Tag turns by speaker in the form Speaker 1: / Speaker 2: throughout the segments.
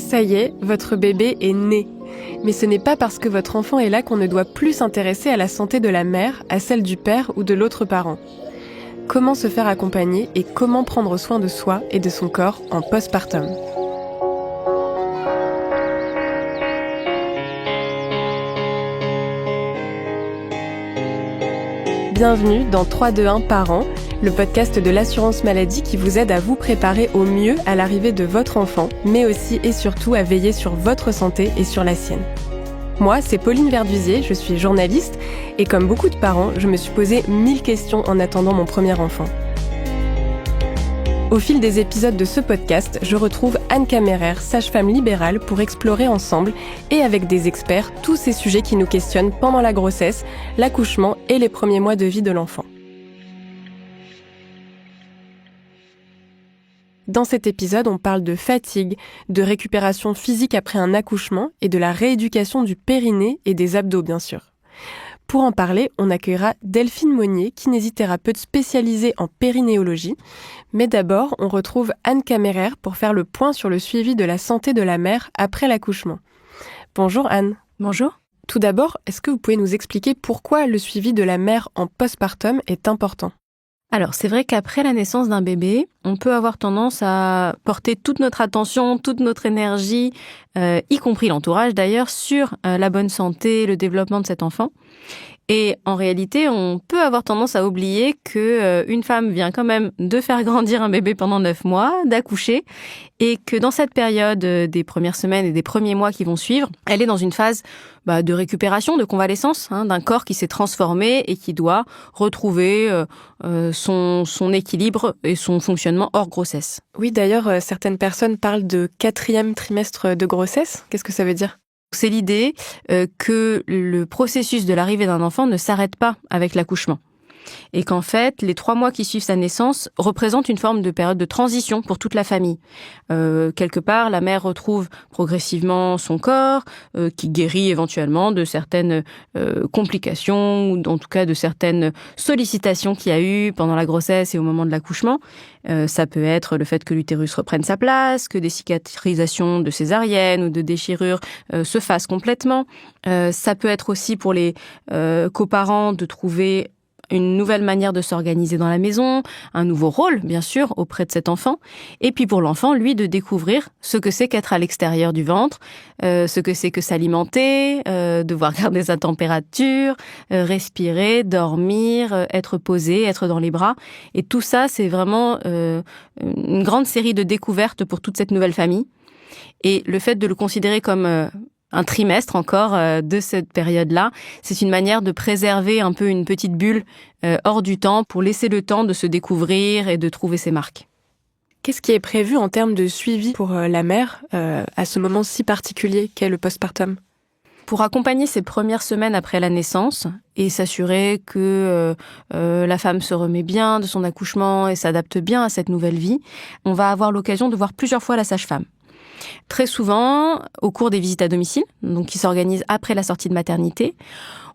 Speaker 1: Ça y est, votre bébé est né. Mais ce n'est pas parce que votre enfant est là qu'on ne doit plus s'intéresser à la santé de la mère, à celle du père ou de l'autre parent. Comment se faire accompagner et comment prendre soin de soi et de son corps en postpartum. Bienvenue dans 3-2-1 Parents, le podcast de l'assurance maladie qui vous aide à vous préparer au mieux à l'arrivée de votre enfant, mais aussi et surtout à veiller sur votre santé et sur la sienne. Moi, c'est Pauline Verdusier, je suis journaliste et comme beaucoup de parents, je me suis posé 1000 questions en attendant mon premier enfant. Au fil des épisodes de ce podcast, je retrouve Anne Kammerer, sage-femme libérale, pour explorer ensemble et avec des experts tous ces sujets qui nous questionnent pendant la grossesse, l'accouchement et les premiers mois de vie de l'enfant. Dans cet épisode, on parle de fatigue, de récupération physique après un accouchement et de la rééducation du périnée et des abdos, bien sûr. Pour en parler, on accueillera Delphine Monnier, kinésithérapeute spécialisée en périnéologie. Mais d'abord, on retrouve Anne Kammerer pour faire le point sur le suivi de la santé de la mère après l'accouchement. Bonjour Anne.
Speaker 2: Bonjour.
Speaker 1: Tout d'abord, est-ce que vous pouvez nous expliquer pourquoi le suivi de la mère en postpartum est important ?
Speaker 2: Alors, c'est vrai qu'après la naissance d'un bébé, on peut avoir tendance à porter toute notre attention, toute notre énergie, y compris l'entourage d'ailleurs, sur la bonne santé, le développement de cet enfant. Et en réalité, on peut avoir tendance à oublier que une femme vient quand même de faire grandir un bébé pendant 9 mois, d'accoucher, et que dans cette période des premières semaines et des premiers mois qui vont suivre, elle est dans une phase de récupération, de convalescence, d'un corps qui s'est transformé et qui doit retrouver son équilibre et son fonctionnement hors grossesse.
Speaker 1: Oui, d'ailleurs, certaines personnes parlent de 4e trimestre de grossesse. Qu'est-ce que ça veut dire ?
Speaker 2: C'est l'idée que le processus de l'arrivée d'un enfant ne s'arrête pas avec l'accouchement. Et qu'en fait, les 3 mois qui suivent sa naissance représentent une forme de période de transition pour toute la famille. Quelque part, la mère retrouve progressivement son corps, qui guérit éventuellement de certaines complications, ou en tout cas de certaines sollicitations qu'il y a eu pendant la grossesse et au moment de l'accouchement. Ça peut être le fait que l'utérus reprenne sa place, que des cicatrisations de césarienne ou de déchirure se fassent complètement. Ça peut être aussi pour les coparents de trouver une nouvelle manière de s'organiser dans la maison, un nouveau rôle, bien sûr, auprès de cet enfant. Et puis pour l'enfant, lui, de découvrir ce que c'est qu'être à l'extérieur du ventre, ce que c'est que s'alimenter, devoir garder sa température, respirer, dormir, être posé, être dans les bras. Et tout ça, c'est vraiment une grande série de découvertes pour toute cette nouvelle famille. Et le fait de le considérer comme un trimestre encore de cette période-là, c'est une manière de préserver un peu une petite bulle hors du temps pour laisser le temps de se découvrir et de trouver ses marques.
Speaker 1: Qu'est-ce qui est prévu en termes de suivi pour la mère à ce moment si particulier qu'est le postpartum ?
Speaker 2: Pour accompagner ces premières semaines après la naissance et s'assurer que la femme se remet bien de son accouchement et s'adapte bien à cette nouvelle vie, on va avoir l'occasion de voir plusieurs fois la sage-femme. Très souvent, au cours des visites à domicile, donc qui s'organisent après la sortie de maternité,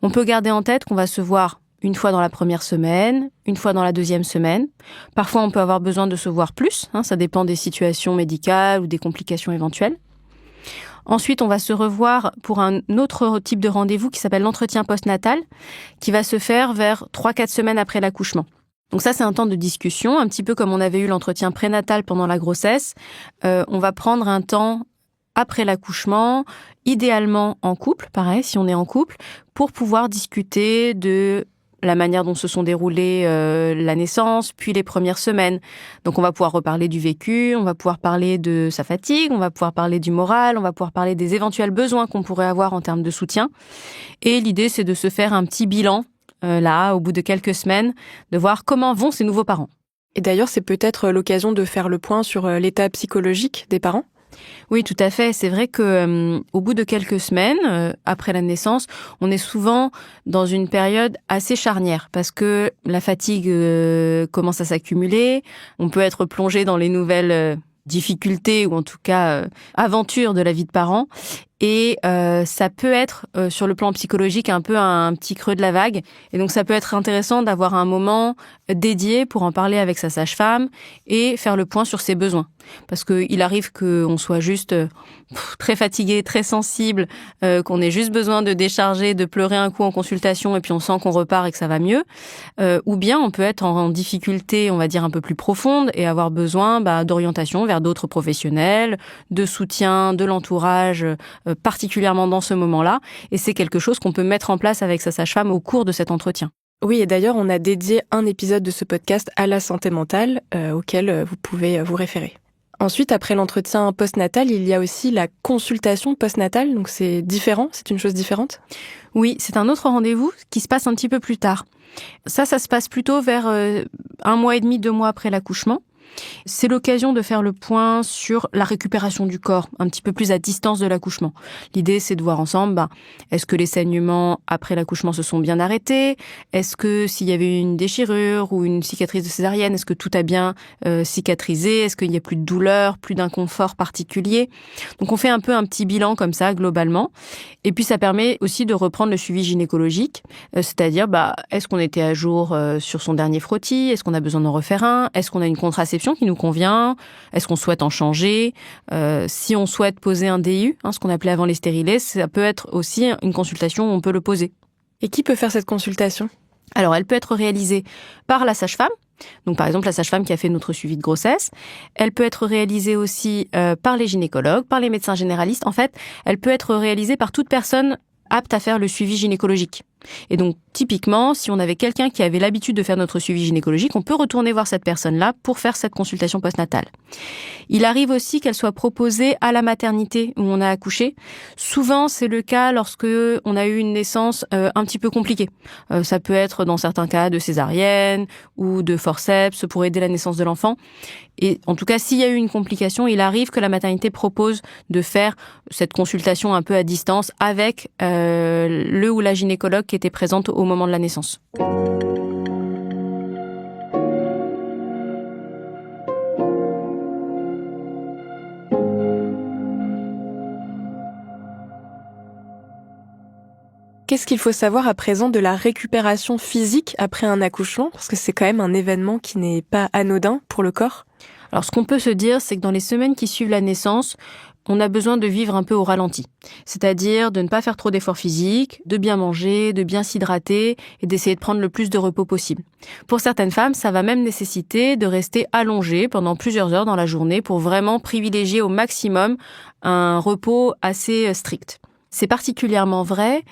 Speaker 2: on peut garder en tête qu'on va se voir une fois dans la première semaine, une fois dans la 2e semaine. Parfois, on peut avoir besoin de se voir plus, ça dépend des situations médicales ou des complications éventuelles. Ensuite, on va se revoir pour un autre type de rendez-vous qui s'appelle l'entretien postnatal, qui va se faire vers 3-4 semaines après l'accouchement. Donc ça, c'est un temps de discussion, un petit peu comme on avait eu l'entretien prénatal pendant la grossesse. On va prendre un temps après l'accouchement, idéalement en couple, pareil, si on est en couple, pour pouvoir discuter de la manière dont se sont déroulées la naissance, puis les premières semaines. Donc on va pouvoir reparler du vécu, on va pouvoir parler de sa fatigue, on va pouvoir parler du moral, on va pouvoir parler des éventuels besoins qu'on pourrait avoir en termes de soutien. Et l'idée, c'est de se faire un petit bilan là, au bout de quelques semaines, de voir comment vont ces nouveaux parents.
Speaker 1: Et d'ailleurs, c'est peut-être l'occasion de faire le point sur l'état psychologique des parents ?
Speaker 2: Oui, tout à fait. C'est vrai que au bout de quelques semaines, après la naissance, on est souvent dans une période assez charnière parce que la fatigue commence à s'accumuler. On peut être plongé dans les nouvelles difficultés ou en tout cas aventures de la vie de parent. Et ça peut être, sur le plan psychologique, un peu un petit creux de la vague. Et donc, ça peut être intéressant d'avoir un moment dédié pour en parler avec sa sage-femme et faire le point sur ses besoins. Parce qu'il arrive qu'on soit juste très fatigué, très sensible, qu'on ait juste besoin de décharger, de pleurer un coup en consultation et puis on sent qu'on repart et que ça va mieux. Ou bien on peut être en difficulté, on va dire, un peu plus profonde et avoir besoin d'orientation vers d'autres professionnels, de soutien, de l'entourage, particulièrement dans ce moment-là. Et c'est quelque chose qu'on peut mettre en place avec sa sage-femme au cours de cet entretien.
Speaker 1: Oui, et d'ailleurs, on a dédié un épisode de ce podcast à la santé mentale, auquel vous pouvez vous référer. Ensuite, après l'entretien postnatal, il y a aussi la consultation postnatale, donc c'est différent, c'est une chose différente ?
Speaker 2: Oui, c'est un autre rendez-vous qui se passe un petit peu plus tard. Ça se passe plutôt vers 1 mois et demi, 2 mois après l'accouchement. C'est l'occasion de faire le point sur la récupération du corps, un petit peu plus à distance de l'accouchement. L'idée, c'est de voir ensemble, est-ce que les saignements après l'accouchement se sont bien arrêtés ? Est-ce que s'il y avait eu une déchirure ou une cicatrice de césarienne, est-ce que tout a bien cicatrisé ? Est-ce qu'il n'y a plus de douleur, plus d'inconfort particulier ? Donc on fait un peu un petit bilan comme ça, globalement. Et puis ça permet aussi de reprendre le suivi gynécologique, c'est-à-dire est-ce qu'on était à jour sur son dernier frottis ? Est-ce qu'on a besoin d'en refaire un ? Est-ce qu'on a une contraception qui nous convient? Est-ce qu'on souhaite en changer? Si on souhaite poser un DIU, ce qu'on appelait avant les stérilés, ça peut être aussi une consultation où on peut le poser.
Speaker 1: Et qui peut faire cette consultation?
Speaker 2: Alors, elle peut être réalisée par la sage-femme. Donc, par exemple, la sage-femme qui a fait notre suivi de grossesse. Elle peut être réalisée aussi par les gynécologues, par les médecins généralistes. En fait, elle peut être réalisée par toute personne apte à faire le suivi gynécologique. Et donc, typiquement, si on avait quelqu'un qui avait l'habitude de faire notre suivi gynécologique, on peut retourner voir cette personne-là pour faire cette consultation postnatale. Il arrive aussi qu'elle soit proposée à la maternité où on a accouché. Souvent, c'est le cas lorsque on a eu une naissance un petit peu compliquée. Ça peut être dans certains cas de césarienne ou de forceps pour aider la naissance de l'enfant. Et en tout cas, s'il y a eu une complication, il arrive que la maternité propose de faire cette consultation un peu à distance avec le ou la gynécologue qui était présente au moment de la naissance.
Speaker 1: Qu'est-ce qu'il faut savoir à présent de la récupération physique après un accouchement ? Parce que c'est quand même un événement qui n'est pas anodin pour le corps.
Speaker 2: Alors, ce qu'on peut se dire, c'est que dans les semaines qui suivent la naissance, on a besoin de vivre un peu au ralenti. C'est-à-dire de ne pas faire trop d'efforts physiques, de bien manger, de bien s'hydrater et d'essayer de prendre le plus de repos possible. Pour certaines femmes, ça va même nécessiter de rester allongée pendant plusieurs heures dans la journée pour vraiment privilégier au maximum un repos assez strict. C'est particulièrement vrai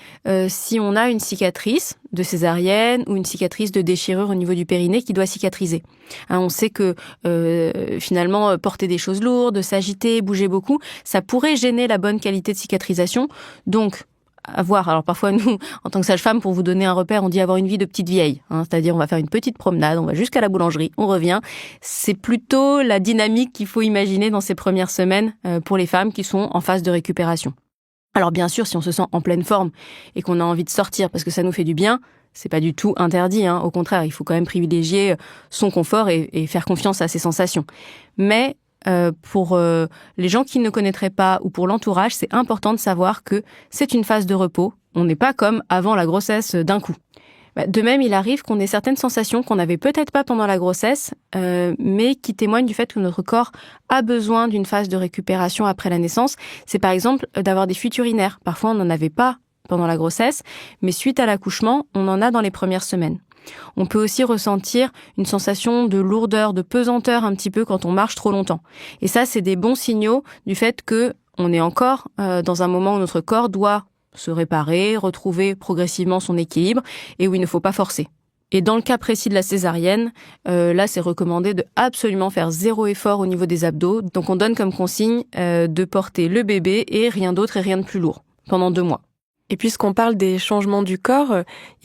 Speaker 2: si on a une cicatrice de césarienne ou une cicatrice de déchirure au niveau du périnée qui doit cicatriser. On sait que finalement, porter des choses lourdes, s'agiter, bouger beaucoup, ça pourrait gêner la bonne qualité de cicatrisation. Donc, à voir. Alors parfois, nous, en tant que sage-femme, pour vous donner un repère, on dit avoir une vie de petite vieille. C'est-à-dire, on va faire une petite promenade, on va jusqu'à la boulangerie, on revient. C'est plutôt la dynamique qu'il faut imaginer dans ces premières semaines pour les femmes qui sont en phase de récupération. Alors bien sûr, si on se sent en pleine forme et qu'on a envie de sortir parce que ça nous fait du bien, c'est pas du tout interdit. Au contraire, il faut quand même privilégier son confort et faire confiance à ses sensations. Mais pour les gens qui ne connaîtraient pas ou pour l'entourage, c'est important de savoir que c'est une phase de repos. On n'est pas comme avant la grossesse d'un coup. De même, il arrive qu'on ait certaines sensations qu'on n'avait peut-être pas pendant la grossesse, mais qui témoignent du fait que notre corps a besoin d'une phase de récupération après la naissance. C'est par exemple d'avoir des fuites urinaires. Parfois, on n'en avait pas pendant la grossesse, mais suite à l'accouchement, on en a dans les premières semaines. On peut aussi ressentir une sensation de lourdeur, de pesanteur un petit peu quand on marche trop longtemps. Et ça, c'est des bons signaux du fait que on est encore dans un moment où notre corps doit se réparer, retrouver progressivement son équilibre et où il ne faut pas forcer. Et dans le cas précis de la césarienne, là, c'est recommandé de absolument faire 0 effort au niveau des abdos. Donc, on donne comme consigne de porter le bébé et rien d'autre et rien de plus lourd pendant 2 mois.
Speaker 1: Et puisqu'on parle des changements du corps,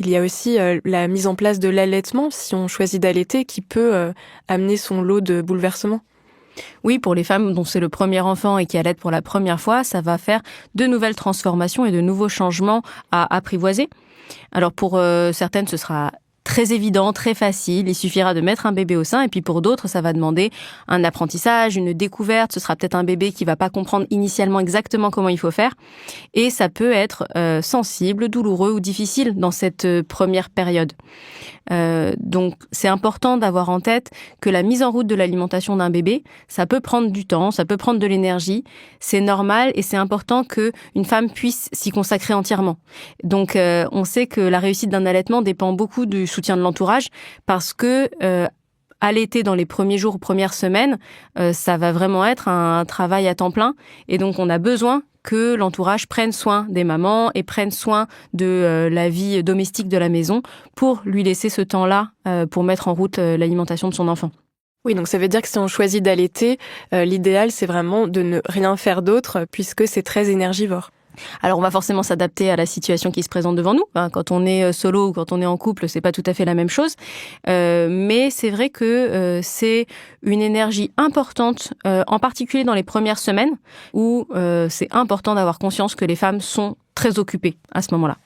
Speaker 1: il y a aussi la mise en place de l'allaitement, si on choisit d'allaiter, qui peut amener son lot de bouleversements.
Speaker 2: Oui, pour les femmes dont c'est le premier enfant et qui allaitent pour la première fois, ça va faire de nouvelles transformations et de nouveaux changements à apprivoiser. Alors pour certaines, ce sera très évident, très facile. Il suffira de mettre un bébé au sein et puis pour d'autres, ça va demander un apprentissage, une découverte. Ce sera peut-être un bébé qui va pas comprendre initialement exactement comment il faut faire et ça peut être sensible, douloureux ou difficile dans cette première période. Donc, c'est important d'avoir en tête que la mise en route de l'alimentation d'un bébé, ça peut prendre du temps, ça peut prendre de l'énergie. C'est normal et c'est important qu'une femme puisse s'y consacrer entièrement. Donc, on sait que la réussite d'un allaitement dépend beaucoup du soutien de l'entourage parce que allaiter dans les premiers jours ou premières semaines, ça va vraiment être un travail à temps plein. Et donc, on a besoin que l'entourage prenne soin des mamans et prenne soin de la vie domestique de la maison pour lui laisser ce temps-là pour mettre en route l'alimentation de son enfant.
Speaker 1: Oui, donc ça veut dire que si on choisit d'allaiter, l'idéal, c'est vraiment de ne rien faire d'autre puisque c'est très énergivore.
Speaker 2: Alors, on va forcément s'adapter à la situation qui se présente devant nous. Quand on est solo ou quand on est en couple, c'est pas tout à fait la même chose. Mais c'est vrai que c'est une énergie importante, en particulier dans les premières semaines, où c'est important d'avoir conscience que les femmes sont très occupées à ce moment-là.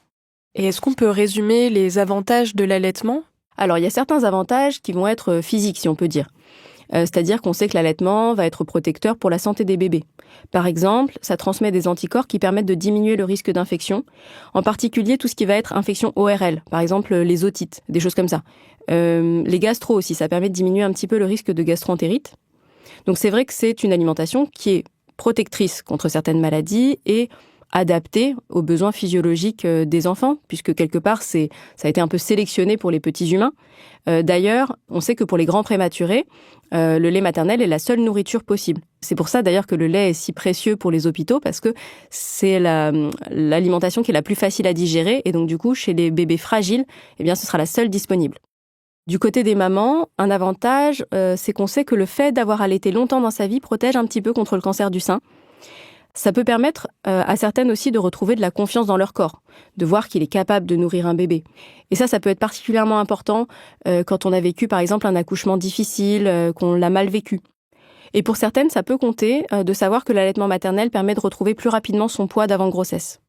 Speaker 1: Et est-ce qu'on peut résumer les avantages de l'allaitement ?
Speaker 2: Alors, il y a certains avantages qui vont être physiques, si on peut dire. C'est-à-dire qu'on sait que l'allaitement va être protecteur pour la santé des bébés. Par exemple, ça transmet des anticorps qui permettent de diminuer le risque d'infection, en particulier tout ce qui va être infection ORL, par exemple les otites, des choses comme ça. Les gastro aussi, ça permet de diminuer un petit peu le risque de gastro-entérite. Donc c'est vrai que c'est une alimentation qui est protectrice contre certaines maladies et adaptée aux besoins physiologiques des enfants, puisque quelque part, ça a été un peu sélectionné pour les petits humains. D'ailleurs, on sait que pour les grands prématurés, le lait maternel est la seule nourriture possible. C'est pour ça d'ailleurs que le lait est si précieux pour les hôpitaux, parce que c'est l'alimentation qui est la plus facile à digérer, et donc du coup, chez les bébés fragiles, eh bien, ce sera la seule disponible. Du côté des mamans, un avantage, c'est qu'on sait que le fait d'avoir allaité longtemps dans sa vie protège un petit peu contre le cancer du sein. Ça peut permettre à certaines aussi de retrouver de la confiance dans leur corps, de voir qu'il est capable de nourrir un bébé. Et ça peut être particulièrement important quand on a vécu par exemple un accouchement difficile, qu'on l'a mal vécu. Et pour certaines, ça peut compter de savoir que l'allaitement maternel permet de retrouver plus rapidement son poids d'avant-grossesse.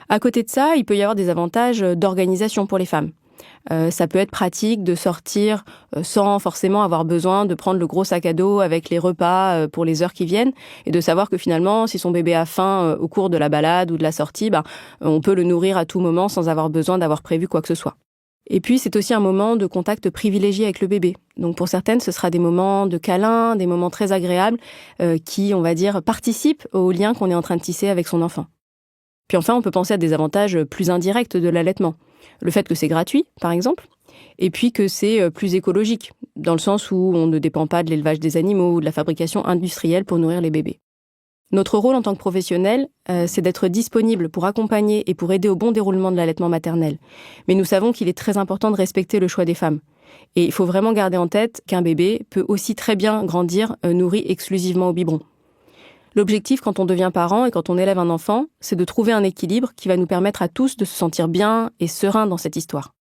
Speaker 2: À côté de ça, il peut y avoir des avantages d'organisation pour les femmes. Ça peut être pratique de sortir sans forcément avoir besoin de prendre le gros sac à dos avec les repas pour les heures qui viennent et de savoir que finalement, si son bébé a faim au cours de la balade ou de la sortie, on peut le nourrir à tout moment sans avoir besoin d'avoir prévu quoi que ce soit. Et puis, c'est aussi un moment de contact privilégié avec le bébé. Donc, pour certaines, ce sera des moments de câlin, des moments très agréables qui, on va dire, participent au lien qu'on est en train de tisser avec son enfant. Puis enfin, on peut penser à des avantages plus indirects de l'allaitement. Le fait que c'est gratuit, par exemple, et puis que c'est plus écologique, dans le sens où on ne dépend pas de l'élevage des animaux ou de la fabrication industrielle pour nourrir les bébés. Notre rôle en tant que professionnel, c'est d'être disponible pour accompagner et pour aider au bon déroulement de l'allaitement maternel. Mais nous savons qu'il est très important de respecter le choix des femmes. Et il faut vraiment garder en tête qu'un bébé peut aussi très bien grandir nourri exclusivement au biberon. L'objectif quand on devient parent et quand on élève un enfant, c'est de trouver un équilibre qui va nous permettre à tous de se sentir bien et serein dans cette histoire.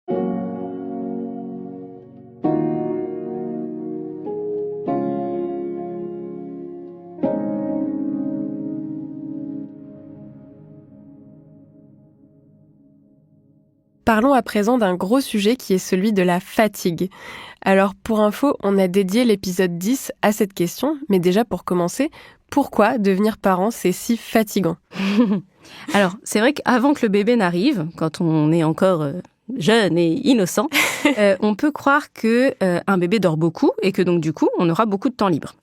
Speaker 1: Parlons à présent d'un gros sujet qui est celui de la fatigue. Alors pour info, on a dédié l'épisode 10 à cette question, mais déjà pour commencer, pourquoi devenir parent c'est si fatigant ?
Speaker 2: Alors c'est vrai qu'avant que le bébé n'arrive, quand on est encore jeune et innocent, on peut croire que un bébé dort beaucoup et que donc du coup on aura beaucoup de temps libre.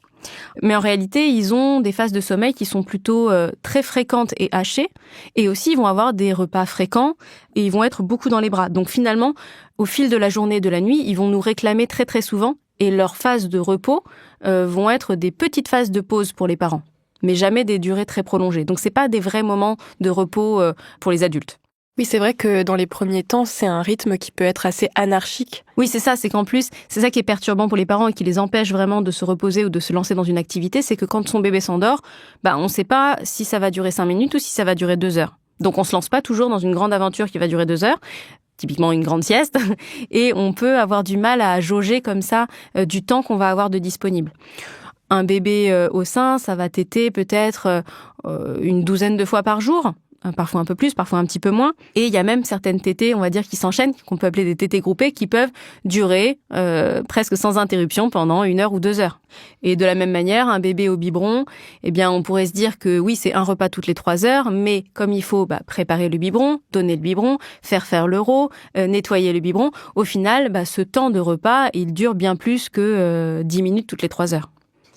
Speaker 2: Mais en réalité, ils ont des phases de sommeil qui sont plutôt très fréquentes et hachées. Et aussi, ils vont avoir des repas fréquents et ils vont être beaucoup dans les bras. Donc finalement, au fil de la journée et de la nuit, ils vont nous réclamer très très souvent. Et leurs phases de repos vont être des petites phases de pause pour les parents, mais jamais des durées très prolongées. Donc c'est pas des vrais moments de repos pour les adultes.
Speaker 1: Oui, c'est vrai que dans les premiers temps, c'est un rythme qui peut être assez anarchique.
Speaker 2: Oui, c'est ça. C'est qu'en plus, c'est ça qui est perturbant pour les parents et qui les empêche vraiment de se reposer ou de se lancer dans une activité, c'est que quand son bébé s'endort, on ne sait pas si ça va durer 5 minutes ou si ça va durer 2 heures. Donc on se lance pas toujours dans une grande aventure qui va durer 2 heures, typiquement une grande sieste, et on peut avoir du mal à jauger comme ça du temps qu'on va avoir de disponible. Un bébé au sein, ça va téter peut-être une douzaine de fois par jour. parfois un peu plus, parfois un petit peu moins. Et il y a même certaines tétées, on va dire, qui s'enchaînent, qu'on peut appeler des tétées groupées, qui peuvent durer presque sans interruption pendant 1 heure ou 2 heures. Et de la même manière, un bébé au biberon, eh bien, on pourrait se dire que oui, c'est un repas toutes les 3 heures, mais comme il faut préparer le biberon, donner le biberon, faire l'euro, nettoyer le biberon, au final, ce temps de repas, il dure bien plus que 10 minutes toutes les 3 heures.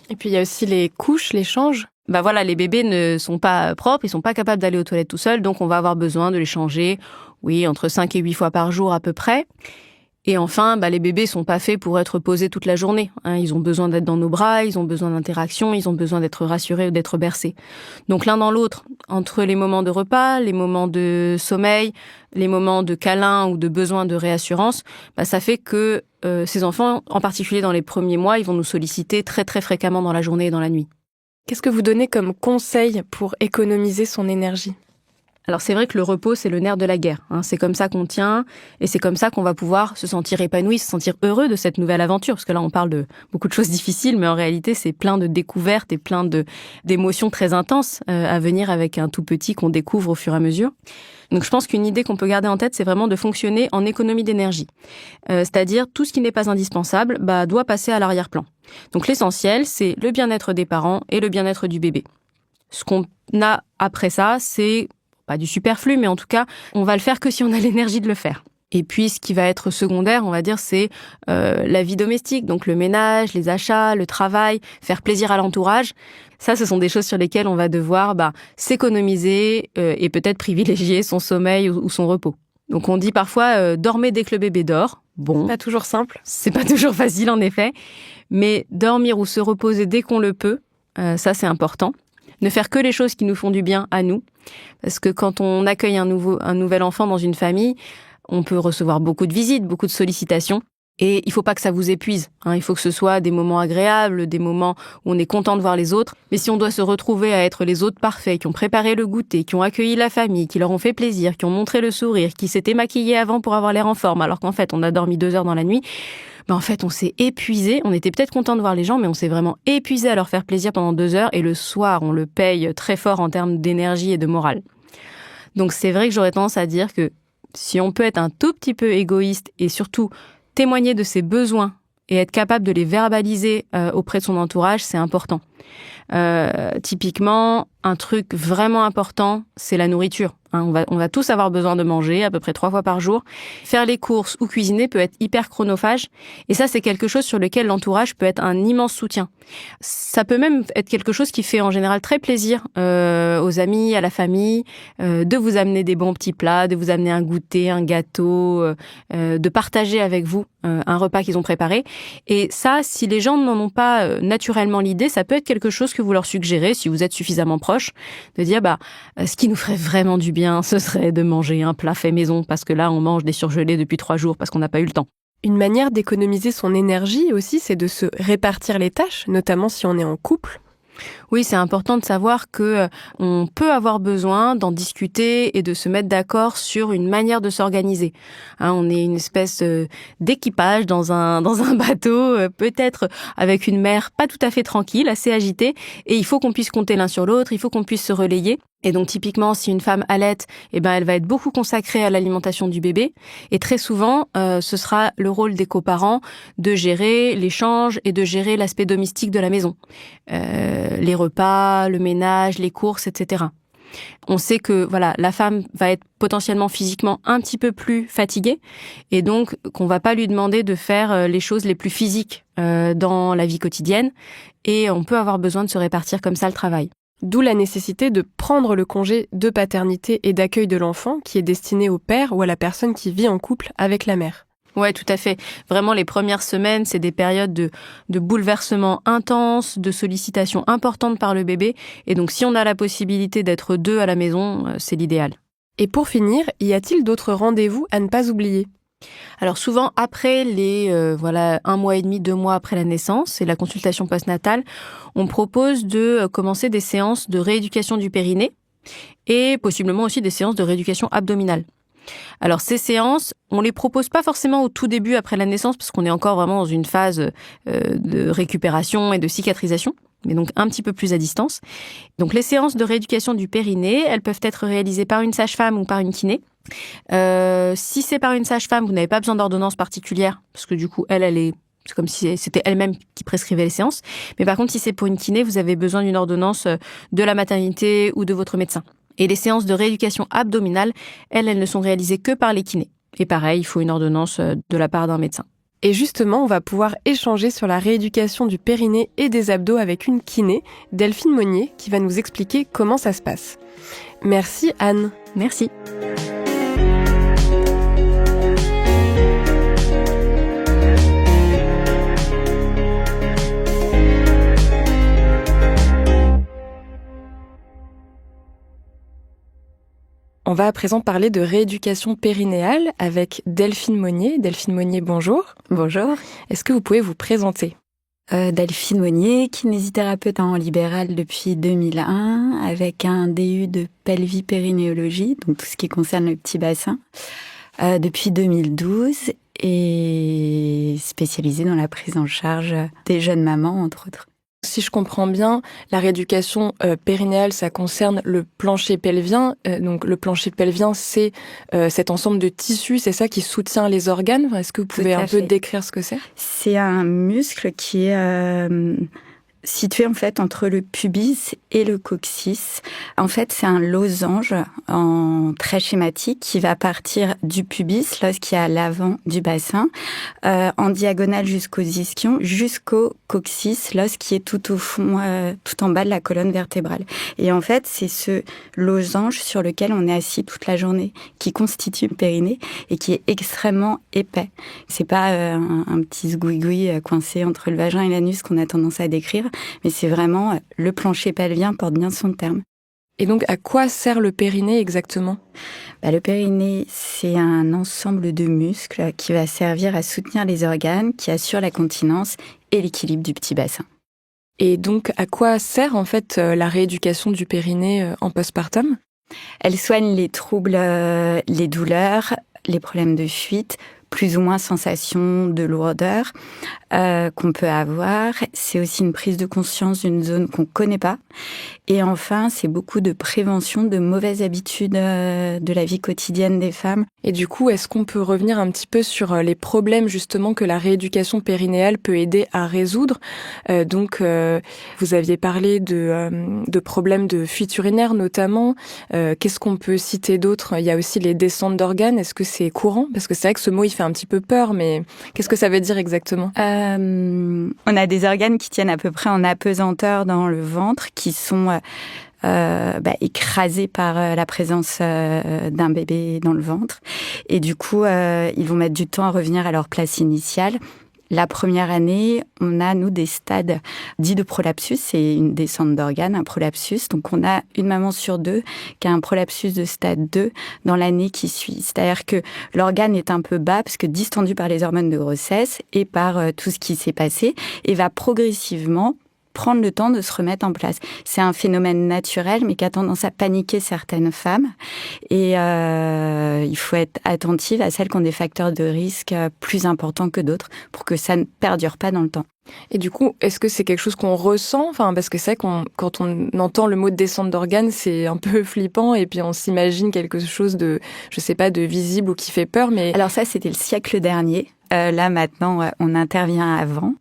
Speaker 1: Et puis il y a aussi les couches, les changes.
Speaker 2: Les bébés ne sont pas propres, ils sont pas capables d'aller aux toilettes tout seuls, donc on va avoir besoin de les changer, entre 5 et 8 fois par jour à peu près. Et enfin, les bébés sont pas faits pour être posés toute la journée. Ils ont besoin d'être dans nos bras, ils ont besoin d'interaction, ils ont besoin d'être rassurés ou d'être bercés. Donc l'un dans l'autre, entre les moments de repas, les moments de sommeil, les moments de câlin ou de besoin de réassurance, ça fait que ces enfants, en particulier dans les premiers mois, ils vont nous solliciter très très fréquemment dans la journée et dans la nuit.
Speaker 1: Qu'est-ce que vous donnez comme conseil pour économiser son énergie ?
Speaker 2: Alors c'est vrai que le repos, c'est le nerf de la guerre. C'est comme ça qu'on tient et c'est comme ça qu'on va pouvoir se sentir épanoui, se sentir heureux de cette nouvelle aventure. Parce que là, on parle de beaucoup de choses difficiles, mais en réalité, c'est plein de découvertes et plein d'émotions très intenses à venir avec un tout petit qu'on découvre au fur et à mesure. Donc je pense qu'une idée qu'on peut garder en tête, c'est vraiment de fonctionner en économie d'énergie. C'est-à-dire tout ce qui n'est pas indispensable doit passer à l'arrière-plan. Donc l'essentiel, c'est le bien-être des parents et le bien-être du bébé. Ce qu'on a après ça, c'est pas du superflu, mais en tout cas, on va le faire que si on a l'énergie de le faire. Et puis, ce qui va être secondaire, on va dire, c'est la vie domestique, donc le ménage, les achats, le travail, faire plaisir à l'entourage. Ça, ce sont des choses sur lesquelles on va devoir s'économiser et peut-être privilégier son sommeil ou son repos. Donc, on dit parfois dormez dès que le bébé dort. Bon,
Speaker 1: pas toujours simple.
Speaker 2: C'est pas toujours facile, en effet. Mais dormir ou se reposer dès qu'on le peut, ça, c'est important. Ne faire que les choses qui nous font du bien à nous. Parce que quand on accueille un nouvel enfant dans une famille, on peut recevoir beaucoup de visites, beaucoup de sollicitations. Et il faut pas que ça vous épuise. Il faut que ce soit des moments agréables, des moments où on est content de voir les autres. Mais si on doit se retrouver à être les autres parfaits, qui ont préparé le goûter, qui ont accueilli la famille, qui leur ont fait plaisir, qui ont montré le sourire, qui s'étaient maquillés avant pour avoir l'air en forme, alors qu'en fait, on a dormi 2 heures dans la nuit, en fait, on s'est épuisé. On était peut-être content de voir les gens, mais on s'est vraiment épuisé à leur faire plaisir pendant 2 heures. Et le soir, on le paye très fort en termes d'énergie et de morale. Donc, c'est vrai que j'aurais tendance à dire que si on peut être un tout petit peu égoïste et surtout témoigner de ses besoins et être capable de les verbaliser auprès de son entourage, c'est important. Typiquement, un truc vraiment important, c'est la nourriture. On va tous avoir besoin de manger à peu près 3 fois par jour. Faire les courses ou cuisiner peut être hyper chronophage. Et ça, c'est quelque chose sur lequel l'entourage peut être un immense soutien. Ça peut même être quelque chose qui fait en général très plaisir aux amis, à la famille, de vous amener des bons petits plats, de vous amener un goûter, un gâteau, de partager avec vous un repas qu'ils ont préparé. Et ça, si les gens n'en ont pas naturellement l'idée, ça peut être quelque chose que vous leur suggérez, si vous êtes suffisamment proche, de dire ce qui nous ferait vraiment du bien, ce serait de manger un plat fait maison, parce que là, on mange des surgelés depuis 3 jours parce qu'on n'a pas eu le temps.
Speaker 1: Une manière d'économiser son énergie aussi, c'est de se répartir les tâches, notamment si on est en couple.
Speaker 2: Oui, c'est important de savoir que on peut avoir besoin d'en discuter et de se mettre d'accord sur une manière de s'organiser. On est une espèce d'équipage dans un bateau, peut-être avec une mer pas tout à fait tranquille, assez agitée, et il faut qu'on puisse compter l'un sur l'autre, il faut qu'on puisse se relayer. Et donc typiquement, si une femme allaite, elle va être beaucoup consacrée à l'alimentation du bébé. Et très souvent, ce sera le rôle des coparents de gérer l'échange et de gérer l'aspect domestique de la maison. Les repas, le ménage, les courses, etc. On sait que la femme va être potentiellement physiquement un petit peu plus fatiguée et donc qu'on va pas lui demander de faire les choses les plus physiques dans la vie quotidienne et on peut avoir besoin de se répartir comme ça le travail.
Speaker 1: D'où la nécessité de prendre le congé de paternité et d'accueil de l'enfant qui est destiné au père ou à la personne qui vit en couple avec la mère.
Speaker 2: Ouais, tout à fait. Vraiment, les premières semaines, c'est des périodes de bouleversement intense, de sollicitations importantes par le bébé. Et donc, si on a la possibilité d'être 2 à la maison, c'est l'idéal.
Speaker 1: Et pour finir, y a-t-il d'autres rendez-vous à ne pas oublier ?
Speaker 2: Alors souvent, après les 1 mois et demi, 2 mois après la naissance et la consultation postnatale, on propose de commencer des séances de rééducation du périnée et possiblement aussi des séances de rééducation abdominale. Alors ces séances, on les propose pas forcément au tout début après la naissance parce qu'on est encore vraiment dans une phase de récupération et de cicatrisation. mais donc un petit peu plus à distance. Donc les séances de rééducation du périnée, elles peuvent être réalisées par une sage-femme ou par une kiné. Si c'est par une sage-femme, vous n'avez pas besoin d'ordonnance particulière, parce que du coup, c'est comme si c'était elle-même qui prescrivait les séances. Mais par contre, si c'est pour une kiné, vous avez besoin d'une ordonnance de la maternité ou de votre médecin. Et les séances de rééducation abdominale, elles ne sont réalisées que par les kinés. Et pareil, il faut une ordonnance de la part d'un médecin.
Speaker 1: Et justement, on va pouvoir échanger sur la rééducation du périnée et des abdos avec une kiné, Delphine Monnier, qui va nous expliquer comment ça se passe. Merci Anne.
Speaker 2: Merci.
Speaker 1: On va à présent parler de rééducation périnéale avec Delphine Monnier. Delphine Monnier, bonjour.
Speaker 3: Bonjour.
Speaker 1: Est-ce que vous pouvez vous présenter ?
Speaker 3: Delphine Monnier, kinésithérapeute en libéral depuis 2001, avec un DU de pelvipérinéologie, donc tout ce qui concerne le petit bassin, depuis 2012, et spécialisée dans la prise en charge des jeunes mamans, entre autres.
Speaker 1: Si je comprends bien, la rééducation périnéale, ça concerne le plancher pelvien. Donc le plancher pelvien, c'est cet ensemble de tissus, c'est ça qui soutient les organes. Est-ce que vous pouvez un peu décrire ce que c'est ?
Speaker 3: C'est un muscle qui est situé en fait entre le pubis et le coccyx. En fait, c'est un losange très schématique qui va partir du pubis, lorsqu'il y a à l'avant du bassin, en diagonale jusqu'aux ischions, jusqu'au coccyx, lorsqu'il est tout au fond, tout en bas de la colonne vertébrale. Et en fait, c'est ce losange sur lequel on est assis toute la journée, qui constitue le périnée et qui est extrêmement épais. C'est pas un petit zgouigoui coincé entre le vagin et l'anus qu'on a tendance à décrire, mais c'est vraiment le plancher pelvien porte bien son terme.
Speaker 1: Et donc, à quoi sert le périnée exactement ?
Speaker 3: Le périnée, c'est un ensemble de muscles qui va servir à soutenir les organes, qui assure la continence et l'équilibre du petit bassin.
Speaker 1: Et donc, à quoi sert en fait la rééducation du périnée en postpartum ?
Speaker 3: Elle soigne les troubles, les douleurs, les problèmes de fuite, plus ou moins sensation de lourdeur qu'on peut avoir. C'est aussi une prise de conscience d'une zone qu'on ne connaît pas. Et enfin, c'est beaucoup de prévention de mauvaises habitudes de la vie quotidienne des femmes.
Speaker 1: Et du coup, est-ce qu'on peut revenir un petit peu sur les problèmes justement que la rééducation périnéale peut aider à résoudre ? Vous aviez parlé de problèmes de fuite urinaire notamment. Qu'est-ce qu'on peut citer d'autre ? Il y a aussi les descentes d'organes. Est-ce que c'est courant ? Parce que c'est vrai que ce mot, il fait un petit peu peur, mais qu'est-ce que ça veut dire exactement ?
Speaker 3: On a des organes qui tiennent à peu près en apesanteur dans le ventre, qui sont écrasés par la présence d'un bébé dans le ventre. Et du coup, ils vont mettre du temps à revenir à leur place initiale. La première année, on a, nous, des stades dits de prolapsus. C'est une descente d'organes, un prolapsus. Donc, on a une maman sur deux qui a un prolapsus de stade 2 dans l'année qui suit. C'est-à-dire que l'organe est un peu bas parce que distendu par les hormones de grossesse et par tout ce qui s'est passé et va progressivement prendre le temps de se remettre en place. C'est un phénomène naturel, mais qui a tendance à paniquer certaines femmes. Et il faut être attentive à celles qui ont des facteurs de risque plus importants que d'autres pour que ça ne perdure pas dans le temps.
Speaker 1: Et du coup, est-ce que c'est quelque chose qu'on ressent ? Parce que c'est vrai quand on entend le mot de descente d'organes, c'est un peu flippant et puis on s'imagine quelque chose de, je sais pas, de visible ou qui fait peur. Mais
Speaker 3: alors ça, c'était le siècle dernier. Là, maintenant, on intervient avant.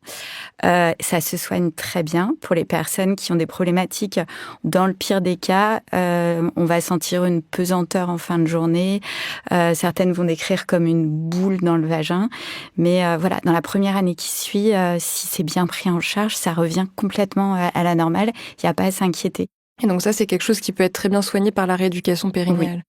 Speaker 3: Ça se soigne très bien pour les personnes qui ont des problématiques. Dans le pire des cas, on va sentir une pesanteur en fin de journée. Certaines vont décrire comme une boule dans le vagin. Mais dans la première année qui suit, si c'est bien pris en charge, ça revient complètement à la normale. Il n'y a pas à s'inquiéter.
Speaker 1: Et donc ça, c'est quelque chose qui peut être très bien soigné par la rééducation périnéale. Oui.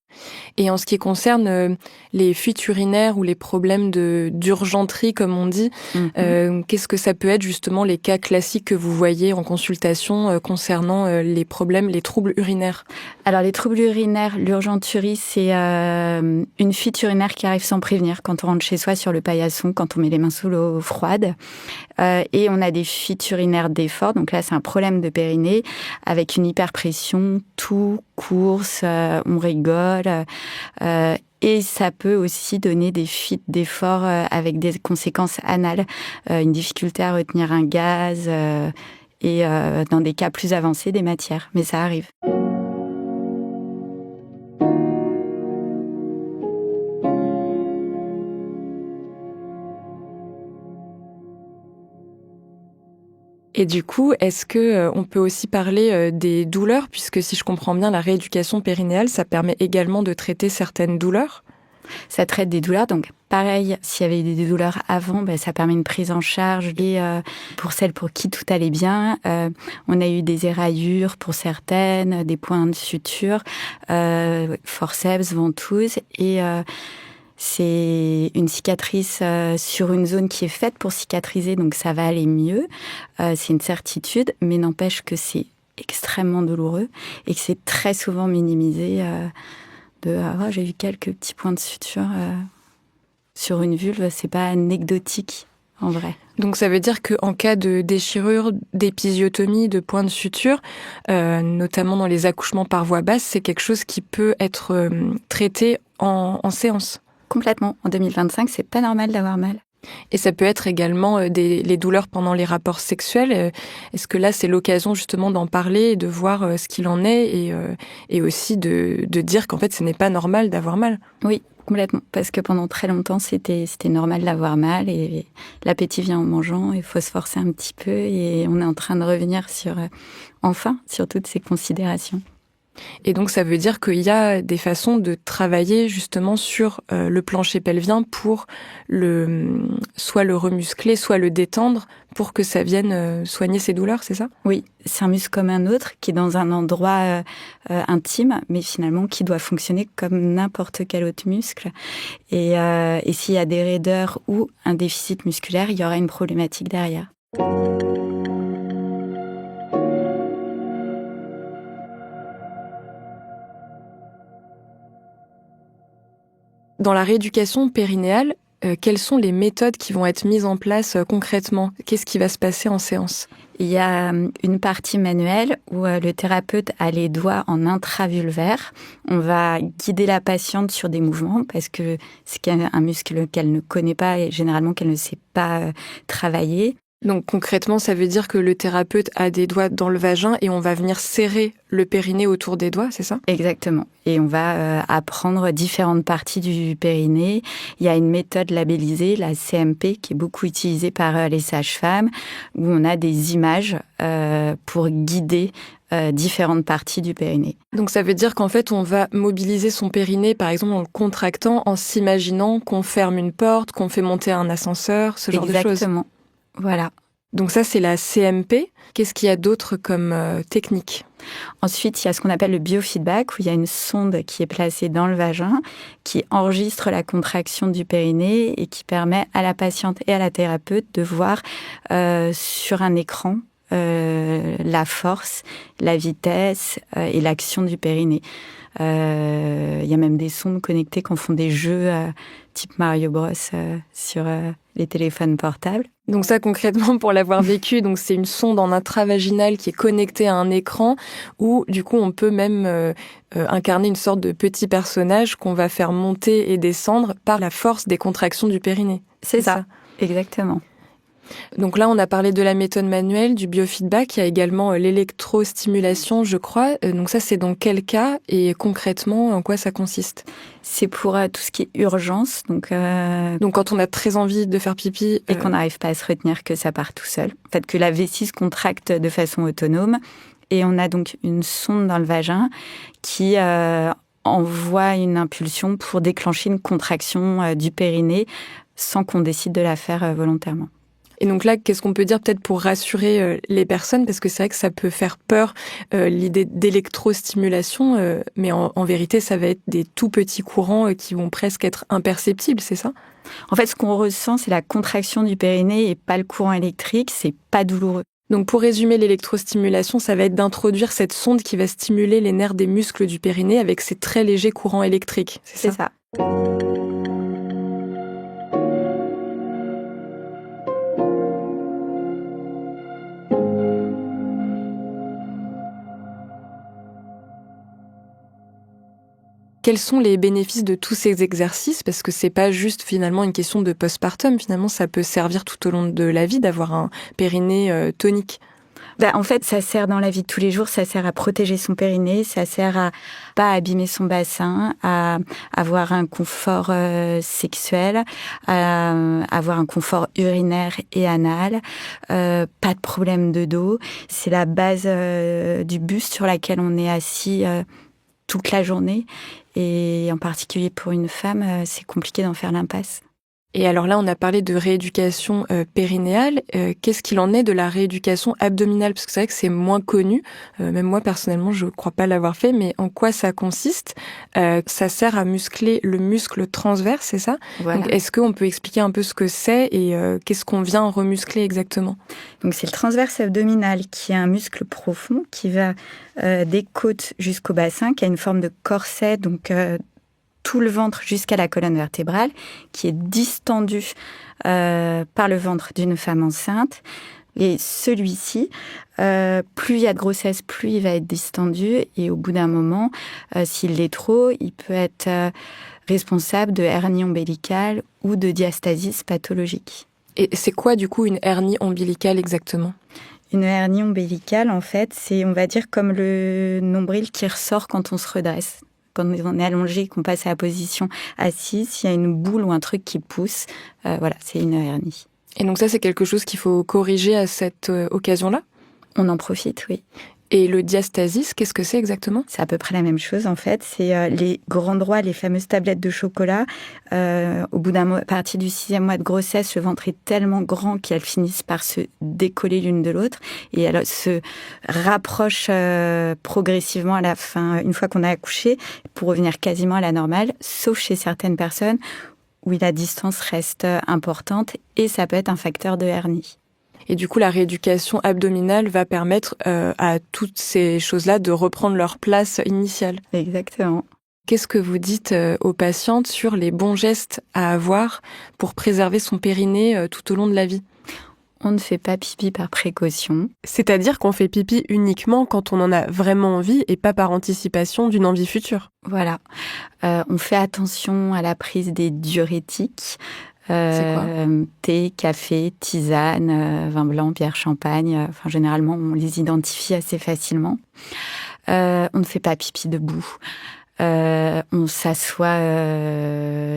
Speaker 1: Et en ce qui concerne les fuites urinaires ou les problèmes d'urgenterie, comme on dit, qu'est-ce que ça peut être justement les cas classiques que vous voyez en consultation concernant les problèmes, les troubles urinaires ?
Speaker 3: Alors les troubles urinaires, l'urgenturie, c'est une fuite urinaire qui arrive sans prévenir quand on rentre chez soi sur le paillasson, quand on met les mains sous l'eau froide. Et on a des fuites urinaires d'effort, donc là c'est un problème de périnée avec une hyperpression, toux, course, on rigole. Et ça peut aussi donner des fuites d'effort avec des conséquences anales, une difficulté à retenir un gaz et dans des cas plus avancés, des matières. Mais ça arrive.
Speaker 1: Et du coup, est-ce que on peut aussi parler des douleurs, puisque si je comprends bien, la rééducation périnéale, ça permet également de traiter certaines douleurs?
Speaker 3: Ça traite des douleurs, donc pareil, s'il y avait des douleurs avant, ça permet une prise en charge. Et pour celles pour qui tout allait bien, on a eu des éraillures pour certaines, des points de suture, forceps, ventouses, et c'est une cicatrice sur une zone qui est faite pour cicatriser, donc ça va aller mieux. C'est une certitude, mais n'empêche que c'est extrêmement douloureux et que c'est très souvent minimisé. J'ai eu quelques petits points de suture sur une vulve, c'est pas anecdotique en vrai.
Speaker 1: Donc ça veut dire qu'en cas de déchirure, d'épisiotomie, de points de suture, notamment dans les accouchements par voie basse, c'est quelque chose qui peut être traité en séance.
Speaker 3: Complètement. En 2025, c'est pas normal d'avoir mal.
Speaker 1: Et ça peut être également les douleurs pendant les rapports sexuels. Est-ce que là, c'est l'occasion justement d'en parler et de voir ce qu'il en est et aussi de dire qu'en fait, ce n'est pas normal d'avoir mal?
Speaker 3: Oui, complètement. Parce que pendant très longtemps, c'était normal d'avoir mal et l'appétit vient en mangeant. Il faut se forcer un petit peu et on est en train de revenir sur toutes ces considérations.
Speaker 1: Et donc, ça veut dire qu'il y a des façons de travailler justement sur le plancher pelvien pour soit le remuscler, soit le détendre pour que ça vienne soigner ces douleurs, c'est ça?
Speaker 3: Oui, c'est un muscle comme un autre qui est dans un endroit intime, mais finalement qui doit fonctionner comme n'importe quel autre muscle. Et s'il y a des raideurs ou un déficit musculaire, il y aura une problématique derrière.
Speaker 1: Dans la rééducation périnéale, quelles sont les méthodes qui vont être mises en place concrètement? Qu'est-ce qui va se passer en séance?
Speaker 3: Il y a une partie manuelle où le thérapeute a les doigts en intravulvaire. On va guider la patiente sur des mouvements parce que c'est un muscle qu'elle ne connaît pas et généralement qu'elle ne sait pas travailler.
Speaker 1: Donc concrètement, ça veut dire que le thérapeute a des doigts dans le vagin et on va venir serrer le périnée autour des doigts, c'est ça?
Speaker 3: Exactement. Et on va apprendre différentes parties du périnée. Il y a une méthode labellisée, la CMP, qui est beaucoup utilisée par les sages-femmes, où on a des images pour guider différentes parties du périnée.
Speaker 1: Donc ça veut dire qu'en fait, on va mobiliser son périnée, par exemple en le contractant, en s'imaginant qu'on ferme une porte, qu'on fait monter un ascenseur, ce genre de choses.
Speaker 3: Exactement. Voilà.
Speaker 1: Donc ça, c'est la CMP. Qu'est-ce qu'il y a d'autre comme technique?
Speaker 3: Ensuite, il y a ce qu'on appelle le biofeedback, où il y a une sonde qui est placée dans le vagin, qui enregistre la contraction du périnée et qui permet à la patiente et à la thérapeute de voir sur un écran la force, la vitesse et l'action du périnée. Il y a même des sondes connectées qui font des jeux type Mario Bros sur les téléphones portables.
Speaker 1: Donc ça, concrètement, pour l'avoir vécu, donc c'est une sonde en intravaginale qui est connectée à un écran où, du coup, on peut même incarner une sorte de petit personnage qu'on va faire monter et descendre par la force des contractions du périnée.
Speaker 3: C'est ça, exactement.
Speaker 1: Donc là, on a parlé de la méthode manuelle, du biofeedback. Il y a également l'électrostimulation, je crois. Donc ça, c'est dans quel cas et concrètement, en quoi ça consiste?
Speaker 3: C'est pour tout ce qui est urgence. Donc
Speaker 1: quand on a très envie de faire pipi...
Speaker 3: Et qu'on n'arrive pas à se retenir, que ça part tout seul. En fait, que la vessie se contracte de façon autonome. Et on a donc une sonde dans le vagin qui envoie une impulsion pour déclencher une contraction du périnée sans qu'on décide de la faire volontairement.
Speaker 1: Et donc là, qu'est-ce qu'on peut dire peut-être pour rassurer les personnes? Parce que c'est vrai que ça peut faire peur, l'idée d'électrostimulation, mais en vérité, ça va être des tout petits courants qui vont presque être imperceptibles, c'est ça?
Speaker 3: En fait, ce qu'on ressent, c'est la contraction du périnée et pas le courant électrique, c'est pas douloureux.
Speaker 1: Donc pour résumer, l'électrostimulation, ça va être d'introduire cette sonde qui va stimuler les nerfs des muscles du périnée avec ces très légers courants électriques, c'est ça? Quels sont les bénéfices de tous ces exercices? Parce que c'est pas juste finalement une question de postpartum. Finalement, ça peut servir tout au long de la vie d'avoir un périnée tonique.
Speaker 3: En fait, ça sert dans la vie de tous les jours, ça sert à protéger son périnée, ça sert à pas abîmer son bassin, à avoir un confort sexuel, à avoir un confort urinaire et anal, pas de problème de dos. C'est la base du buste sur laquelle on est assis toute la journée. Et en particulier pour une femme, c'est compliqué d'en faire l'impasse.
Speaker 1: Et alors là, on a parlé de rééducation périnéale. Qu'est-ce qu'il en est de la rééducation abdominale? Parce que c'est vrai que c'est moins connu. Même moi, personnellement, je ne crois pas l'avoir fait. Mais en quoi ça consiste? Ça sert à muscler le muscle transverse, c'est ça?
Speaker 3: Voilà.
Speaker 1: Donc, est-ce qu'on peut expliquer un peu ce que c'est et qu'est-ce qu'on vient remuscler exactement?
Speaker 3: Donc, c'est le transverse abdominal qui est un muscle profond qui va des côtes jusqu'au bassin, qui a une forme de corset, donc tout le ventre jusqu'à la colonne vertébrale, qui est distendu par le ventre d'une femme enceinte. Et celui-ci, plus il y a de grossesse, plus il va être distendu. Et au bout d'un moment, s'il l'est trop, il peut être responsable de hernie ombilicale ou de diastasis pathologique.
Speaker 1: Et c'est quoi, du coup, une hernie ombilicale exactement?
Speaker 3: Une hernie ombilicale, en fait, c'est, on va dire, comme le nombril qui ressort quand on se redresse. Quand on est allongé, qu'on passe à la position assise, s'il y a une boule ou un truc qui pousse, voilà, c'est une hernie.
Speaker 1: Et donc ça, c'est quelque chose qu'il faut corriger à cette occasion-là?
Speaker 3: On en profite, oui.
Speaker 1: Et le diastasis, qu'est-ce que c'est exactement?
Speaker 3: C'est à peu près la même chose, en fait. C'est les grands droits, les fameuses tablettes de chocolat. Au bout à partir du 6e mois de grossesse, le ventre est tellement grand qu'elles finissent par se décoller l'une de l'autre. Et elles se rapprochent progressivement à la fin, une fois qu'on a accouché, pour revenir quasiment à la normale, sauf chez certaines personnes où la distance reste importante et ça peut être un facteur de hernie.
Speaker 1: Et du coup, la rééducation abdominale va permettre à toutes ces choses-là de reprendre leur place initiale.
Speaker 3: Exactement.
Speaker 1: Qu'est-ce que vous dites aux patientes sur les bons gestes à avoir pour préserver son périnée tout au long de la vie?
Speaker 3: On ne fait pas pipi par précaution.
Speaker 1: C'est-à-dire qu'on fait pipi uniquement quand on en a vraiment envie et pas par anticipation d'une envie future.
Speaker 3: Voilà. On fait attention à la prise des diurétiques.
Speaker 1: C'est quoi?
Speaker 3: Thé, café, tisane, vin blanc, bière, champagne. Enfin, généralement, on les identifie assez facilement. On ne fait pas pipi debout. On s'assoit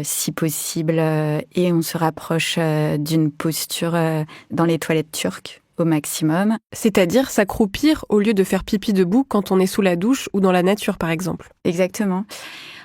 Speaker 3: si possible et on se rapproche d'une posture dans les toilettes turques au maximum.
Speaker 1: C'est-à-dire s'accroupir au lieu de faire pipi debout quand on est sous la douche ou dans la nature, par exemple.
Speaker 3: Exactement.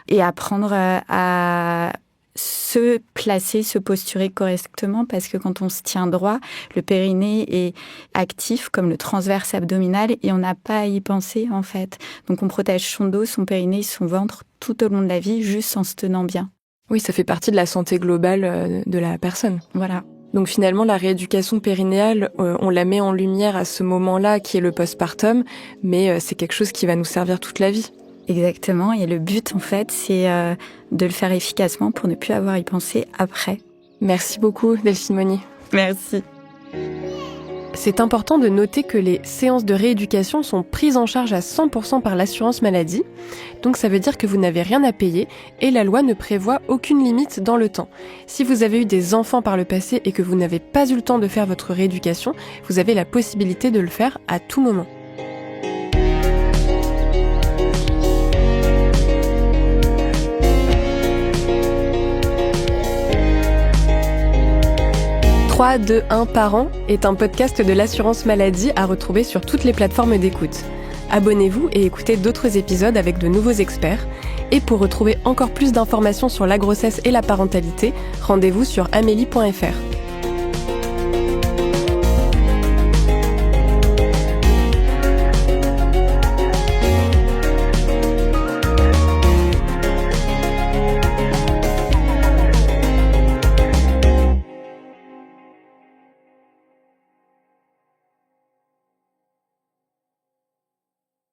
Speaker 3: Et apprendre à se placer, se posturer correctement, parce que quand on se tient droit, le périnée est actif comme le transverse abdominal et on n'a pas à y penser en fait. Donc on protège son dos, son périnée, son ventre tout au long de la vie, juste en se tenant bien.
Speaker 1: Oui, ça fait partie de la santé globale de la personne.
Speaker 3: Voilà.
Speaker 1: Donc finalement, la rééducation périnéale, on la met en lumière à ce moment-là qui est le postpartum, mais c'est quelque chose qui va nous servir toute la vie.
Speaker 3: Exactement, et le but en fait, c'est de le faire efficacement pour ne plus avoir à y penser après.
Speaker 1: Merci beaucoup Delphine Monnier.
Speaker 3: Merci.
Speaker 1: C'est important de noter que les séances de rééducation sont prises en charge à 100% par l'assurance maladie. Donc ça veut dire que vous n'avez rien à payer et la loi ne prévoit aucune limite dans le temps. Si vous avez eu des enfants par le passé et que vous n'avez pas eu le temps de faire votre rééducation, vous avez la possibilité de le faire à tout moment. « 3, 2, 1 Parents » est un podcast de l'assurance maladie à retrouver sur toutes les plateformes d'écoute. Abonnez-vous et écoutez d'autres épisodes avec de nouveaux experts. Et pour retrouver encore plus d'informations sur la grossesse et la parentalité, rendez-vous sur amélie.fr.